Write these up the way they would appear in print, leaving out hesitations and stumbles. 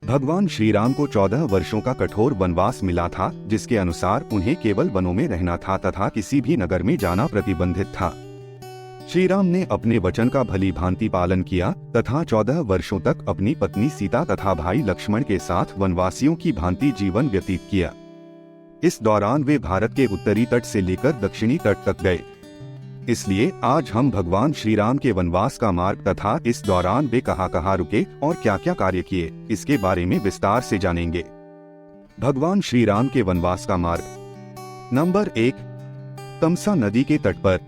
भगवान श्री राम को 14 वर्षों का कठोर वनवास मिला था, जिसके अनुसार उन्हें केवल वनों में रहना था तथा किसी भी नगर में जाना प्रतिबंधित था। श्री राम ने अपने वचन का भली भांति पालन किया तथा 14 वर्षों तक अपनी पत्नी सीता तथा भाई लक्ष्मण के साथ वनवासियों की भांति जीवन व्यतीत किया। इस दौरान वे भारत के उत्तरी तट से लेकर दक्षिणी तट तक गए। इसलिए आज हम भगवान श्री राम के वनवास का मार्ग तथा इस दौरान वे कहाँ रुके और क्या क्या कार्य किए, इसके बारे में विस्तार से जानेंगे। भगवान श्री राम के वनवास का मार्ग। नंबर 1, तमसा नदी के तट पर।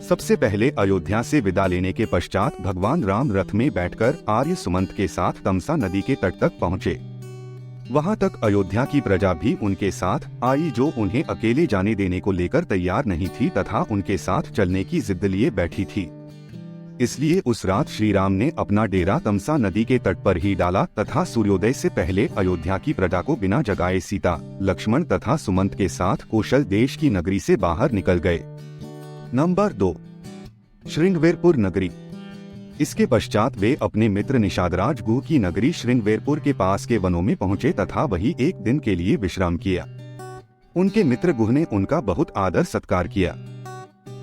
सबसे पहले अयोध्या से विदा लेने के पश्चात भगवान राम रथ में बैठकर आर्य सुमंत के साथ तमसा नदी के तट तक पहुँचे। वहां तक अयोध्या की प्रजा भी उनके साथ आई, जो उन्हें अकेले जाने देने को लेकर तैयार नहीं थी तथा उनके साथ चलने की जिद लिए बैठी थी। इसलिए उस रात श्री राम ने अपना डेरा तमसा नदी के तट पर ही डाला तथा सूर्योदय से पहले अयोध्या की प्रजा को बिना जगाए सीता, लक्ष्मण तथा सुमंत के साथ कौशल देश की नगरी से बाहर निकल गए। नंबर 2, श्रृंगवेरपुर नगरी। इसके पश्चात वे अपने मित्र निषादराज गुह की नगरी श्रृंगवेरपुर के पास के वनों में पहुंचे तथा वहीं एक दिन के लिए विश्राम किया। उनके मित्र गुह ने उनका बहुत आदर सत्कार किया।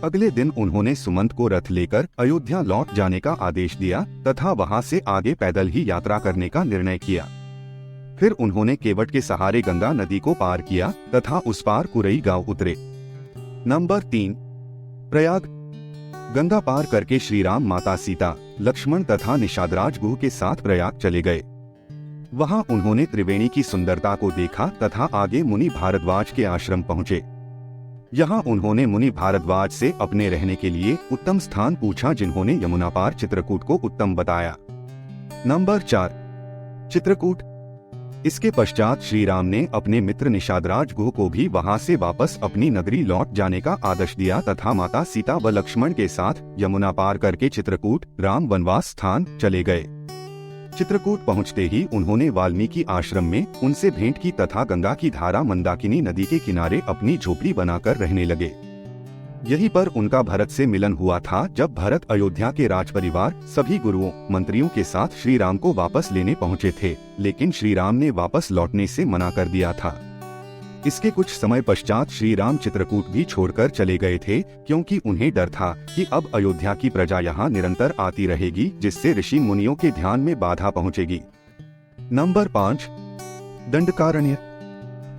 अगले दिन उन्होंने सुमंत को रथ लेकर अयोध्या लौट जाने का आदेश दिया तथा वहां से आगे पैदल ही यात्रा करने का निर्णय किया। फिर उन्होंने केवट के सहारे गंगा नदी को पार किया तथा उस पार कुरई गांव उतरे। नंबर 3, प्रयाग। गंगा पार करके श्री राम माता सीता, लक्ष्मण तथा निषादराज गुह के साथ प्रयाग चले गए। वहां उन्होंने त्रिवेणी की सुंदरता को देखा तथा आगे मुनि भारद्वाज के आश्रम पहुंचे। यहां उन्होंने मुनि भारद्वाज से अपने रहने के लिए उत्तम स्थान पूछा, जिन्होंने यमुना पार चित्रकूट को उत्तम बताया। नंबर 4, चित्रकूट। इसके पश्चात श्री राम ने अपने मित्र निषादराज गुह को भी वहां से वापस अपनी नगरी लौट जाने का आदेश दिया तथा माता सीता व लक्ष्मण के साथ यमुना पार करके चित्रकूट राम वनवास स्थान चले गए। चित्रकूट पहुंचते ही उन्होंने वाल्मीकि आश्रम में उनसे भेंट की तथा गंगा की धारा मंदाकिनी नदी के किनारे अपनी झोपड़ी बनाकर रहने लगे। यहीं पर उनका भरत से मिलन हुआ था, जब भरत अयोध्या के राजपरिवार सभी गुरुओं मंत्रियों के साथ श्री राम को वापस लेने पहुंचे थे, लेकिन श्री राम ने वापस लौटने से मना कर दिया था। इसके कुछ समय पश्चात श्री राम चित्रकूट भी छोड़कर चले गए थे, क्योंकि उन्हें डर था कि अब अयोध्या की प्रजा यहाँ निरंतर आती रहेगी, जिससे ऋषि मुनियों के ध्यान में बाधा पहुँचेगी। नंबर 5, दंडकारण्य।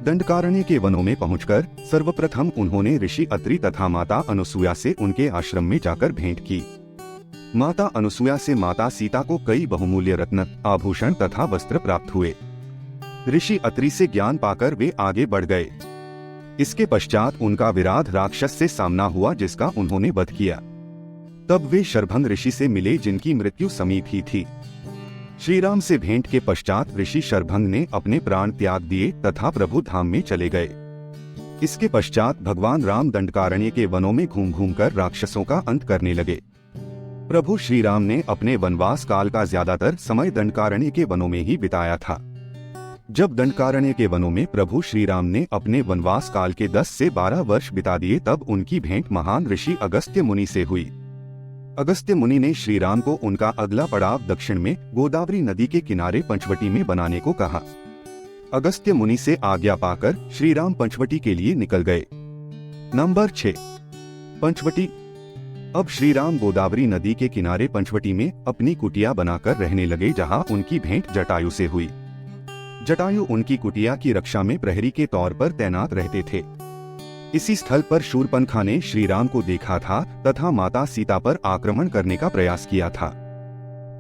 दंडकारण्य के वनों में पहुंचकर सर्वप्रथम उन्होंने ऋषि अत्रि तथा माता अनुसुया से उनके आश्रम में जाकर भेंट की। माता अनुसुया से माता सीता को कई बहुमूल्य रत्न, आभूषण तथा वस्त्र प्राप्त हुए। ऋषि अत्रि से ज्ञान पाकर वे आगे बढ़ गए। इसके पश्चात उनका विराध राक्षस से सामना हुआ, जिसका उन्होंने वध किया। तब वे शरभंग ऋषि से मिले, जिनकी मृत्यु समीप ही थी। श्री राम से भेंट के पश्चात ऋषि शरभंग ने अपने प्राण त्याग दिए तथा प्रभु धाम में चले गए। इसके पश्चात भगवान राम दंडकारण्य के वनों में घूम घूम कर राक्षसों का अंत करने लगे। प्रभु श्री राम ने अपने वनवास काल का ज्यादातर समय दंडकारण्य के वनों में ही बिताया था। जब दंडकारण्य के वनों में प्रभु श्री राम ने अपने वनवास काल के 10 से 12 वर्ष बिता दिए, तब उनकी भेंट महान ऋषि अगस्त्य मुनि से हुई। अगस्त्य मुनि ने श्री राम को उनका अगला पड़ाव दक्षिण में गोदावरी नदी के किनारे पंचवटी में बनाने को कहा। अगस्त्य मुनि से आज्ञा पाकर श्री राम पंचवटी के लिए निकल गए। नंबर 6, पंचवटी। अब श्री राम गोदावरी नदी के किनारे पंचवटी में अपनी कुटिया बनाकर रहने लगे, जहां उनकी भेंट जटायु से हुई। जटायु उनकी कुटिया की रक्षा में प्रहरी के तौर पर तैनात रहते थे। इसी स्थल पर शूर्पणखा ने श्री राम को देखा था तथा माता सीता पर आक्रमण करने का प्रयास किया था।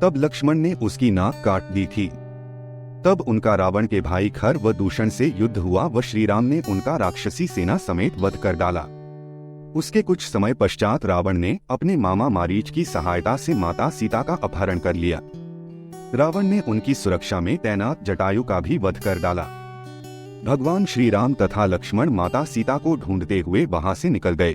तब लक्ष्मण ने उसकी नाक काट दी थी। तब उनका रावण के भाई खर व दूषण से युद्ध हुआ व श्री राम ने उनका राक्षसी सेना समेत वध कर डाला। उसके कुछ समय पश्चात रावण ने अपने मामा मारीच की सहायता से माता सीता का अपहरण कर लिया। रावण ने उनकी सुरक्षा में तैनात जटायु का भी वध कर डाला। भगवान श्री राम तथा लक्ष्मण माता सीता को ढूंढते हुए वहां से निकल गए।